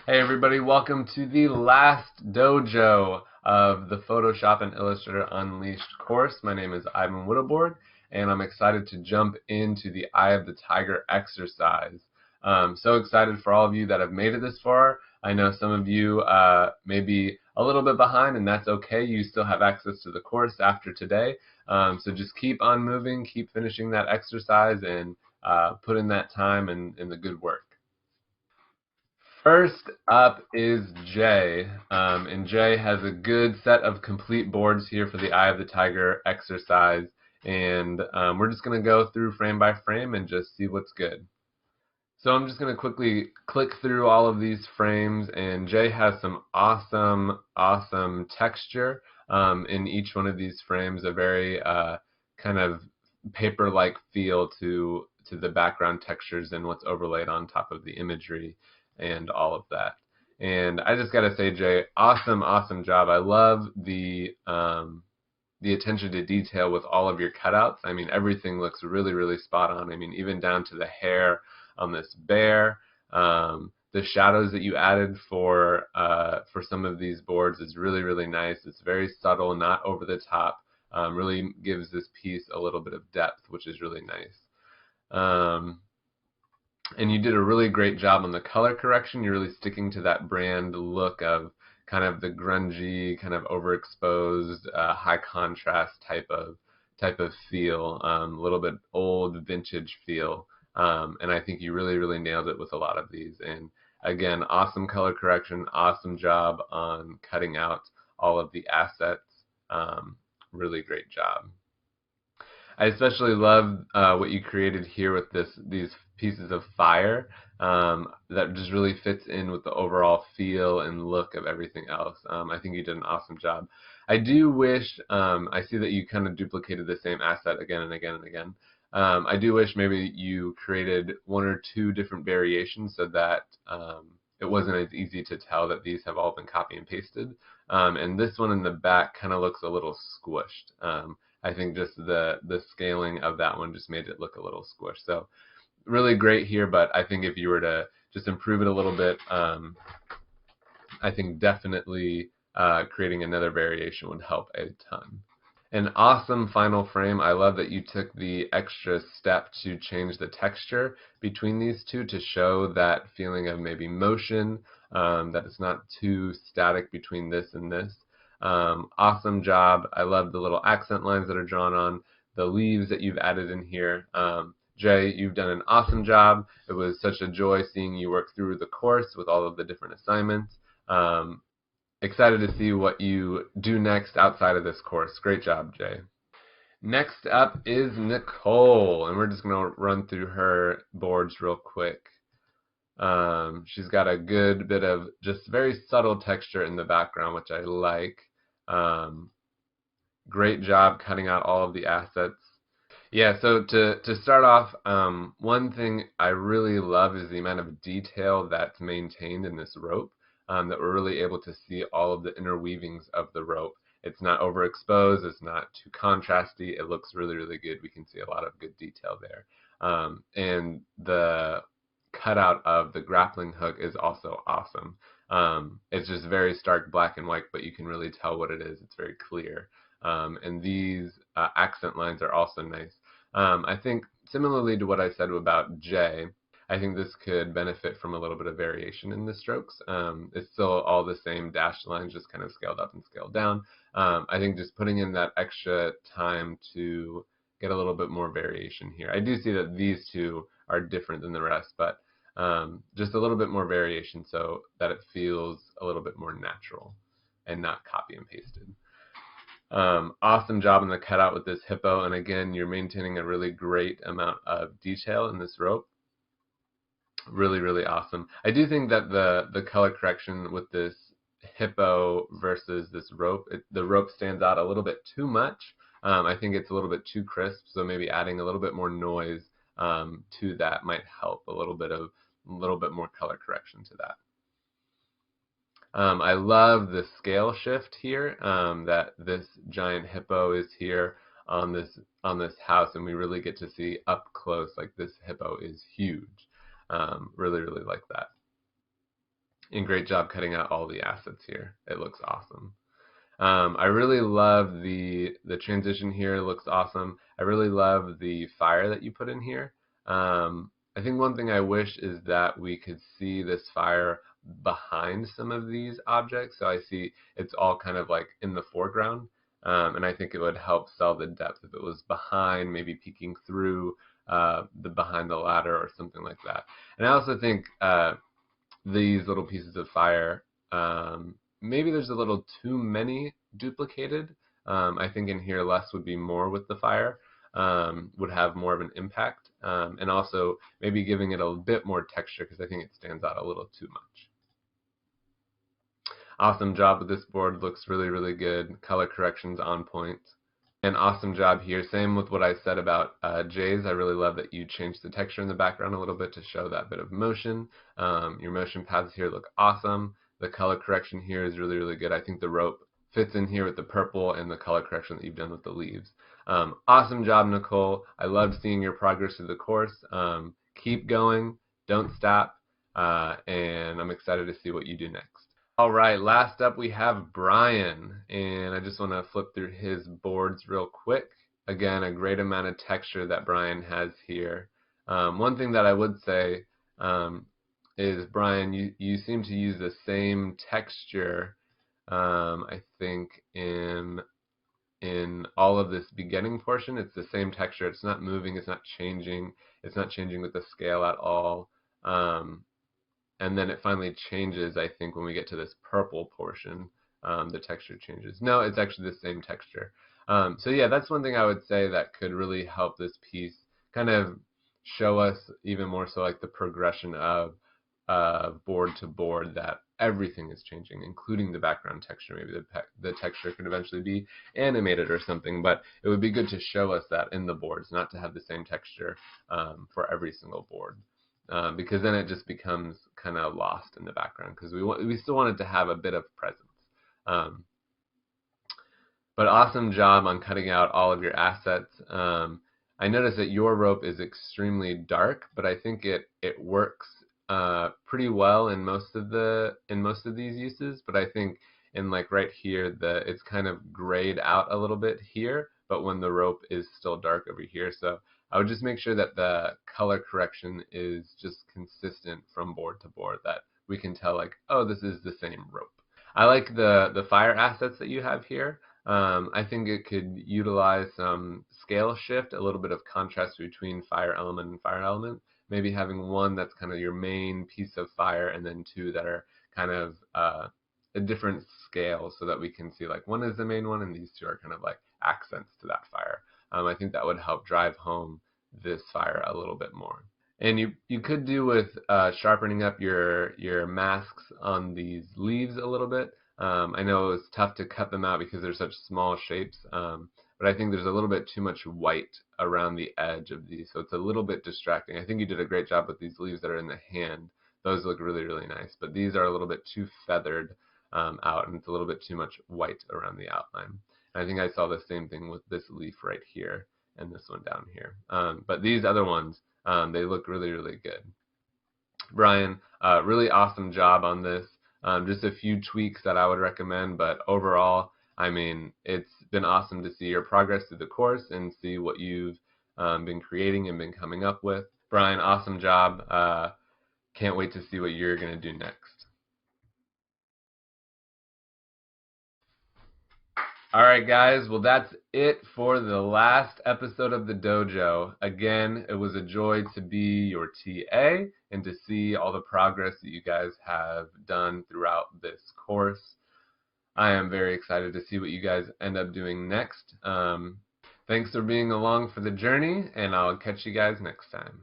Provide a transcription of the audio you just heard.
Hey everybody, welcome to the last dojo of the Photoshop and Illustrator Unleashed course. My name is Ivan Whittleboard, and I'm excited to jump into the Eye of the Tiger exercise. So excited for all of you that have made it this far. I know some of you may be a little bit behind, and that's okay. You still have access to the course after today. So just keep on moving, keep finishing that exercise, and put in that time and the good work. First up is Jay, and Jay has a good set of complete boards here for the Eye of the Tiger exercise, and we're just going to go through frame by frame and just see what's good. So I'm just going to quickly click through all of these frames, and Jay has some awesome texture in each one of these frames, a very kind of paper-like feel to the background textures and what's overlaid on top of the imagery and all of that. And I just gotta say, Jay, awesome job. I love the attention to detail with all of your cutouts. I mean, everything looks really spot on. I mean, even down to the hair on this bear. The shadows that you added for some of these boards is really nice. It's very subtle, not over the top. Really gives this piece a little bit of depth, which is really nice. And you did a really great job on the color correction. You're really sticking to that brand look of kind of the grungy, kind of overexposed, high contrast type of feel, a little bit old vintage feel. And I think you really nailed it with a lot of these. And again, awesome color correction, awesome job on cutting out all of the assets. Really great job. I especially love what you created here with these pieces of fire that just really fits in with the overall feel and look of everything else. I think you did an awesome job. I do wish, I see that you kind of duplicated the same asset again and again and again. I do wish maybe you created one or two different variations so that it wasn't as easy to tell that these have all been copy and pasted. And this one in the back kind of looks a little squished. I think just the scaling of that one just made it look a little squished. So really great here, but I think if you were to just improve it a little bit, I think definitely creating another variation would help a ton. An awesome final frame. I love that you took the extra step to change the texture between these two to show that feeling of maybe motion, that it's not too static between this and this. Awesome job. I love the little accent lines that are drawn on, the leaves that you've added in here. Jay, you've done an awesome job. It was such a joy seeing you work through the course with all of the different assignments. Excited to see what you do next outside of this course. Great job, Jay. Next up is Nicole, and we're just going to run through her boards real quick. She's got a good bit of just very subtle texture in the background, which I like. Great job cutting out all of the assets. Yeah, so to start off, one thing I really love is the amount of detail that's maintained in this rope, that we're really able to see all of the interweavings of the rope. It's not overexposed, it's not too contrasty, it looks really good. We can see a lot of good detail there. And the cutout of the grappling hook is also awesome. It's just very stark black and white, but you can really tell what it is. It's very clear. And these accent lines are also nice. I think similarly to what I said about Jay, I think this could benefit from a little bit of variation in the strokes. It's still all the same dashed lines, just kind of scaled up and scaled down. I think just putting in that extra time to get a little bit more variation here. I do see that these two are different than the rest, but just a little bit more variation so that it feels a little bit more natural and not copy and pasted. Awesome job on the cutout with this hippo, and again, you're maintaining a really great amount of detail in this rope. Really awesome. I do think that the color correction with this hippo versus this rope, the rope stands out a little bit too much. I think it's a little bit too crisp, so maybe adding a little bit more noise to that might help a little bit more color correction to that. I love the scale shift here, that this giant hippo is here on this house, and we really get to see up close, like this hippo is huge. Really like that. And great job cutting out all the assets here. It looks awesome. I really love the transition here. It looks awesome. I really love the fire that you put in here. I think one thing I wish is that we could see this fire behind some of these objects. So I see it's all kind of like in the foreground. And I think it would help sell the depth if it was behind, maybe peeking through the behind the ladder or something like that. And I also think these little pieces of fire, maybe there's a little too many duplicated. I think in here less would be more with the fire, would have more of an impact, and also maybe giving it a bit more texture because I think it stands out a little too much. Awesome job with this board, looks really, really good. Color corrections on point. An awesome job here. Same with what I said about Jay's. I really love that you changed the texture in the background a little bit to show that bit of motion. Your motion paths here look awesome. The color correction here is really, really good. I think the rope fits in here with the purple and the color correction that you've done with the leaves. Awesome job, Nicole. I loved seeing your progress through the course. Keep going. Don't stop. And I'm excited to see what you do next. All right, last up we have Brian, and I just want to flip through his boards real quick. Again, a great amount of texture that Brian has here. One thing that I would say is, Brian, you seem to use the same texture, I think, in all of this beginning portion. It's the same texture. It's not moving. It's not changing. It's not changing with the scale at all. And then it finally changes, I think, when we get to this purple portion, the texture changes. No, it's actually the same texture. So yeah, that's one thing I would say that could really help this piece kind of show us even more so like the progression of board to board, that everything is changing, including the background texture. Maybe the texture could eventually be animated or something, but it would be good to show us that in the boards, not to have the same texture for every single board. Because then it just becomes kind of lost in the background, because we still want it to have a bit of presence. But awesome job on cutting out all of your assets. I noticed that your rope is extremely dark, but I think it works pretty well in most of these uses. But I think in like right here, it's kind of grayed out a little bit here, but when the rope is still dark over here. So I would just make sure that the color correction is just consistent from board to board, that we can tell like, oh, this is the same rope. I like the fire assets that you have here. I think it could utilize some scale shift, a little bit of contrast between fire element and fire element. Maybe having one that's kind of your main piece of fire, and then two that are kind of a different scale, so that we can see like one is the main one and these two are kind of like accents to that fire. I think that would help drive home this fire a little bit more. And you could do with sharpening up your masks on these leaves a little bit. I know it's tough to cut them out because they're such small shapes, but I think there's a little bit too much white around the edge of these, so it's a little bit distracting. I think you did a great job with these leaves that are in the hand. Those look really, really nice, but these are a little bit too feathered out, and it's a little bit too much white around the outline. And I think I saw the same thing with this leaf right here and this one down here. But these other ones, they look really, really good. Brian, really awesome job on this. Just a few tweaks that I would recommend, but overall, I mean, it's been awesome to see your progress through the course and see what you've been creating and been coming up with. Brian, awesome job. Can't wait to see what you're going to do next. All right, guys. Well, that's it for the last episode of the dojo. Again, it was a joy to be your TA and to see all the progress that you guys have done throughout this course. I am very excited to see what you guys end up doing next. Thanks for being along for the journey, and I'll catch you guys next time.